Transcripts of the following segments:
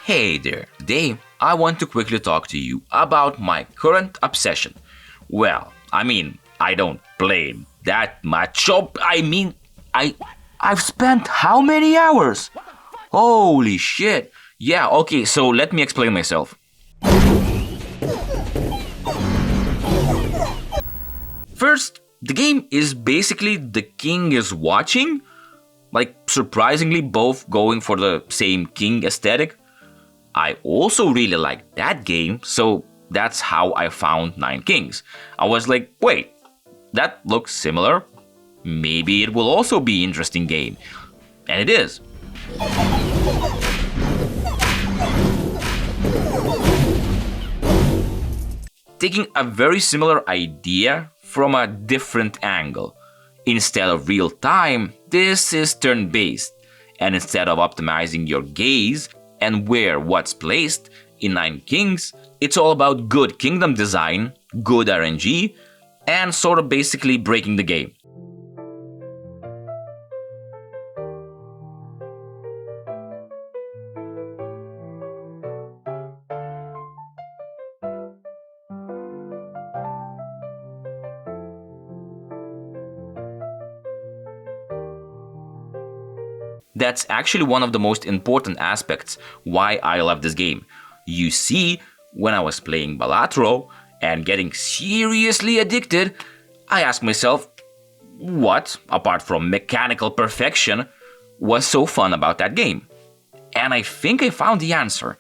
Hey there, today I want to quickly talk to you about my current obsession. I don't play that much. I've spent how many hours? Holy shit. Yeah, okay, so let me explain myself. First, the game is basically the king is watching, like surprisingly both going for the same king aesthetic. I also really like that game, so that's how I found Nine Kings. I was like, wait, that looks similar. Maybe it will also be an interesting game. And it is. Taking a very similar idea from a different angle. Instead of real time, this is turn-based. And instead of optimizing your gaze and where what's placed in Nine Kings, it's all about good kingdom design, good RNG, and sort of basically breaking the game. That's actually one of the most important aspects why I love this game. You see, when I was playing Balatro and getting seriously addicted, I asked myself, what, apart from mechanical perfection, was so fun about that game? And I think I found the answer.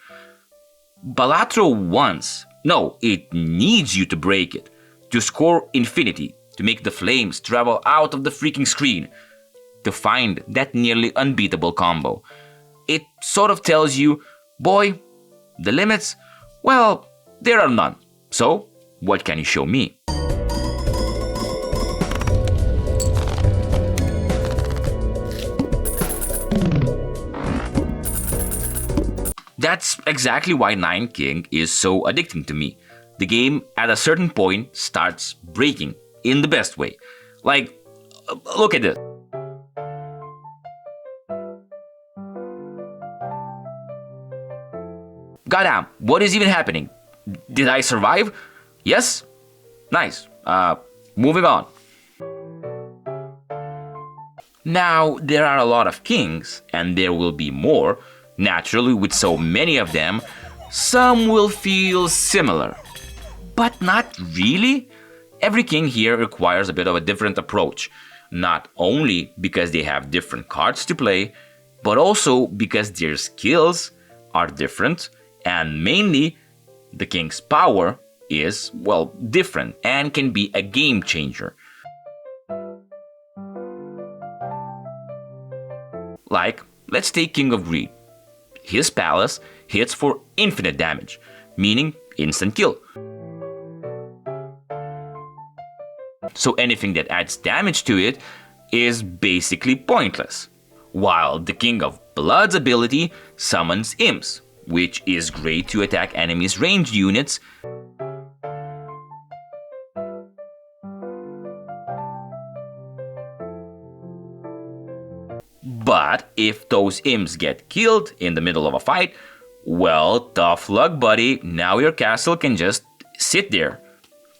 Balatro wants, no, it needs you to break it, to score infinity, to make the flames travel out of the freaking screen, to find that nearly unbeatable combo. It sort of tells you, boy, the limits, well, there are none. So, what can you show me? That's exactly why Nine King is so addicting to me. The game, at a certain point, starts breaking in the best way. Like, look at this. Goddamn, what is even happening? Did I survive? Yes? Nice. Moving on. Now, there are a lot of kings, and there will be more. Naturally, with so many of them, some will feel similar. But not really. Every king here requires a bit of a different approach. Not only because they have different cards to play, but also because their skills are different. And mainly, the king's power is, well, different and can be a game changer. Like, let's take King of Greed. His palace hits for infinite damage, meaning instant kill. So anything that adds damage to it is basically pointless. While the King of Blood's ability summons imps, which is great to attack enemies' ranged units. But if those imps get killed in the middle of a fight, well, tough luck, buddy, now your castle can just sit there.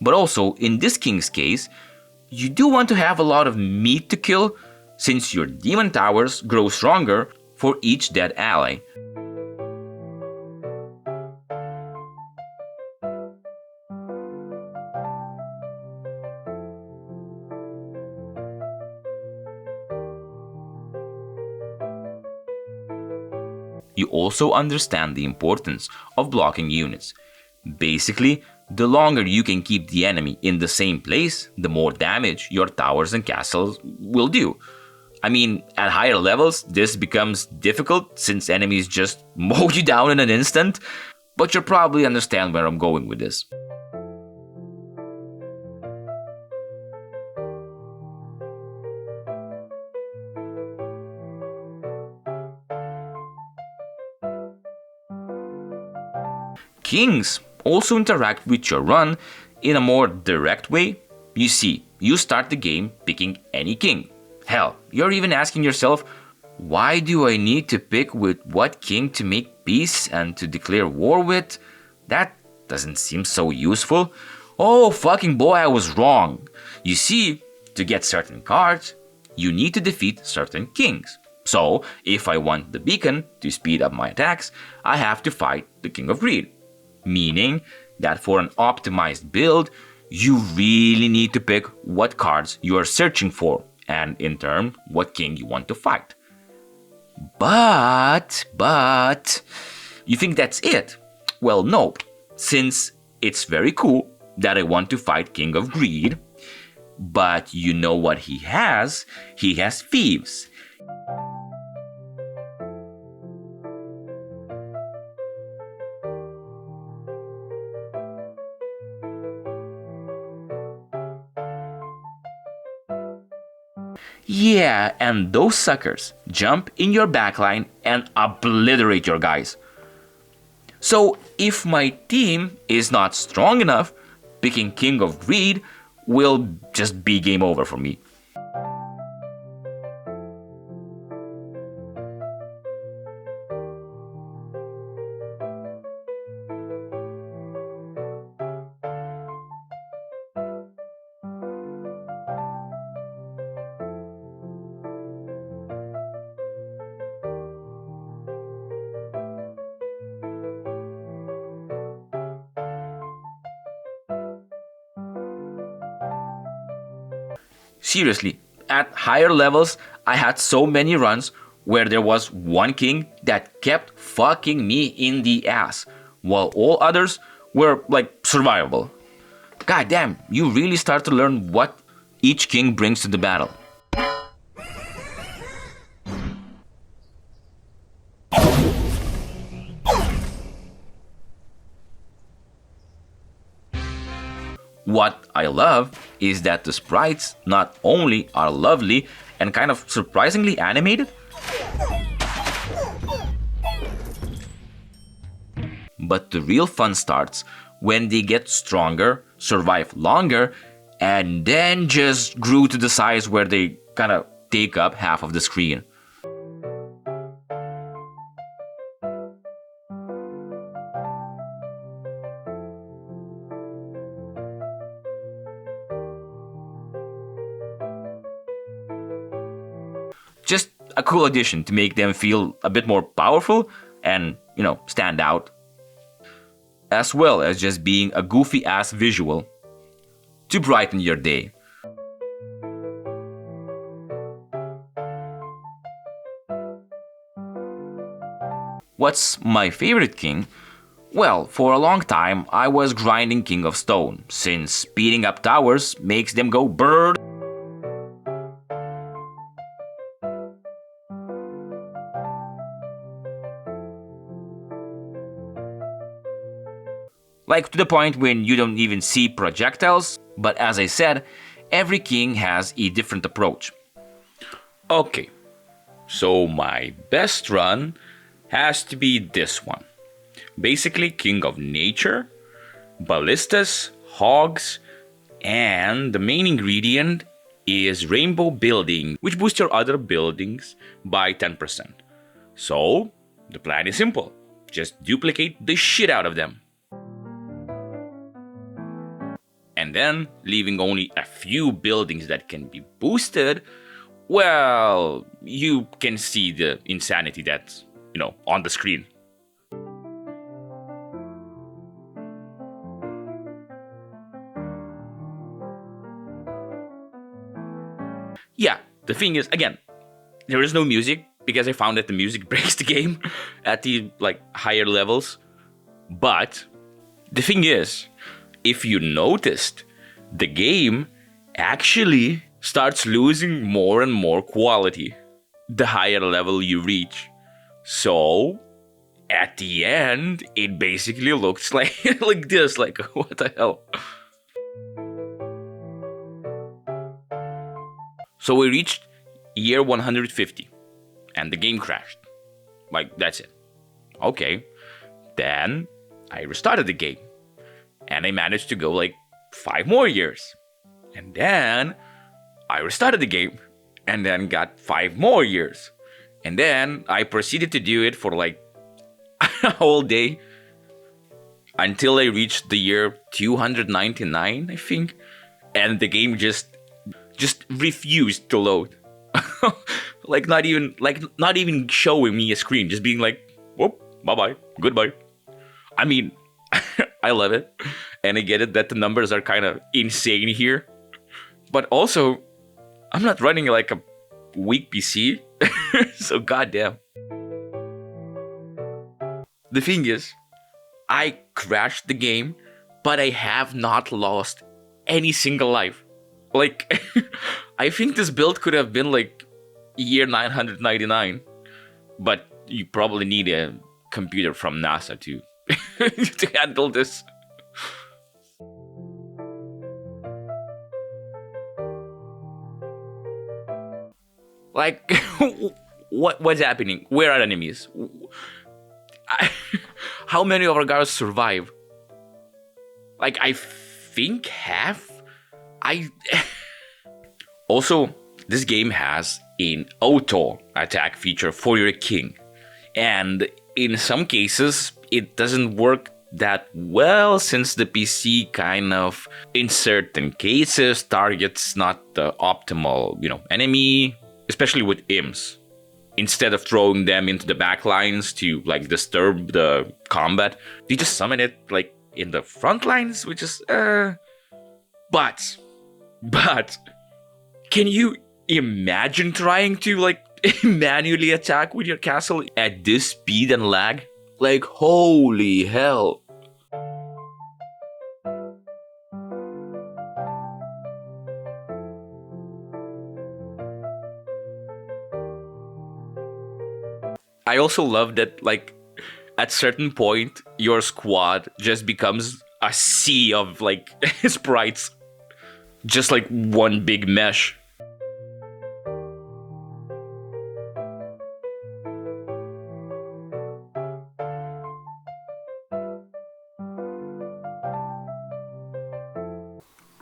But also, in this king's case, you do want to have a lot of meat to kill, since your demon towers grow stronger for each dead ally. You also understand the importance of blocking units. Basically, the longer you can keep the enemy in the same place, the more damage your towers and castles will do. I mean, at higher levels, this becomes difficult since enemies just mow you down in an instant, but you'll probably understand where I'm going with this. Kings also interact with your run in a more direct way. You see, you start the game picking any king. Hell, you're even asking yourself, Why do I need to pick with what king to make peace and to declare war with? That doesn't seem so useful. Oh, fucking boy, I was wrong. You see, to get certain cards, you need to defeat certain kings. So, if I want the beacon to speed up my attacks, I have to fight the King of Greed. Meaning that for an optimized build, you really need to pick what cards you are searching for, and in turn, what king you want to fight. But, you think that's it? Well, no, since it's very cool that I want to fight King of Greed, but you know what he has? He has thieves. Yeah, and those suckers jump in your backline and obliterate your guys. So if my team is not strong enough, picking King of Greed will just be game over for me. Seriously, at higher levels, I had so many runs where there was one king that kept fucking me in the ass, while all others were like survivable. God damn, you really start to learn what each king brings to the battle. What I love is that the sprites not only are lovely and kind of surprisingly animated, but the real fun starts when they get stronger, survive longer, and then just grew to the size where they kind of take up half of the screen. Just a cool addition to make them feel a bit more powerful and, stand out. As well as just being a goofy ass visual to brighten your day. What's my favorite king? Well, for a long time I was grinding King of Stone, since speeding up towers makes them go bird. Like to the point when you don't even see projectiles, but as I said, every king has a different approach. Okay, so my best run has to be this one. Basically King of Nature, Ballistas, Hogs, and the main ingredient is Rainbow Building, which boosts your other buildings by 10%. So, the plan is simple. Just duplicate the shit out of them. And then, leaving only a few buildings that can be boosted, well, you can see the insanity that's, on the screen. Yeah, the thing is, again, there is no music because I found that the music breaks the game at the higher levels. But the thing is, if you noticed, the game actually starts losing more and more quality the higher level you reach. So, at the end, it basically looks like this, what the hell? So we reached year 150, and the game crashed. That's it. Okay, then I restarted the game. And I managed to go 5 more years. And then I restarted the game. And then got 5 more years. And then I proceeded to do it for like a whole day until I reached the year 299, I think. And the game just refused to load. Like not even showing me a screen, just being like, whoop, bye-bye, goodbye. I mean, I love it. And I get it that the numbers are kind of insane here. But also, I'm not running like a weak PC. So goddamn. The thing is, I crashed the game, but I have not lost any single life. Like, I think this build could have been like year 999, but you probably need a computer from NASA to to handle this. Like, what's happening? Where are enemies? How many of our guys survive? Like, I think half. Also, this game has an auto attack feature for your king, and in some cases it doesn't work that well, since the PC kind of, in certain cases, targets not the optimal, enemy, especially with imps. Instead of throwing them into the backlines to like disturb the combat, they just summon it like in the front lines, which is But can you imagine trying to like manually attack with your castle at this speed and lag? Like, holy hell. I also love that, like, at certain point, your squad just becomes a sea of like sprites. Just like one big mesh.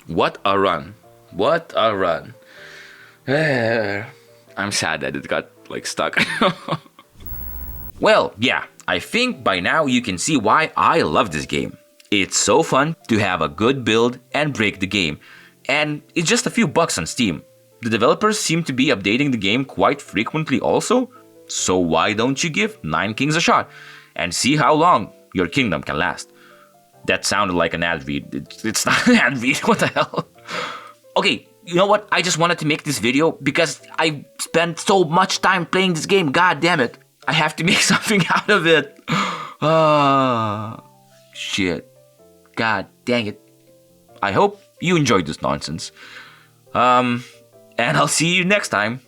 What a run. What a run. I'm sad that it got like stuck. Well, yeah, I think by now you can see why I love this game. It's so fun to have a good build and break the game. And it's just a few bucks on Steam. The developers seem to be updating the game quite frequently also. So why don't you give Nine Kings a shot and see how long your kingdom can last? That sounded like an ad read. It's not an ad read, what the hell? Okay, you know what? I just wanted to make this video because I spent so much time playing this game, god damn it. I have to make something out of it. Shit. God dang it. I hope you enjoyed this nonsense. And I'll see you next time.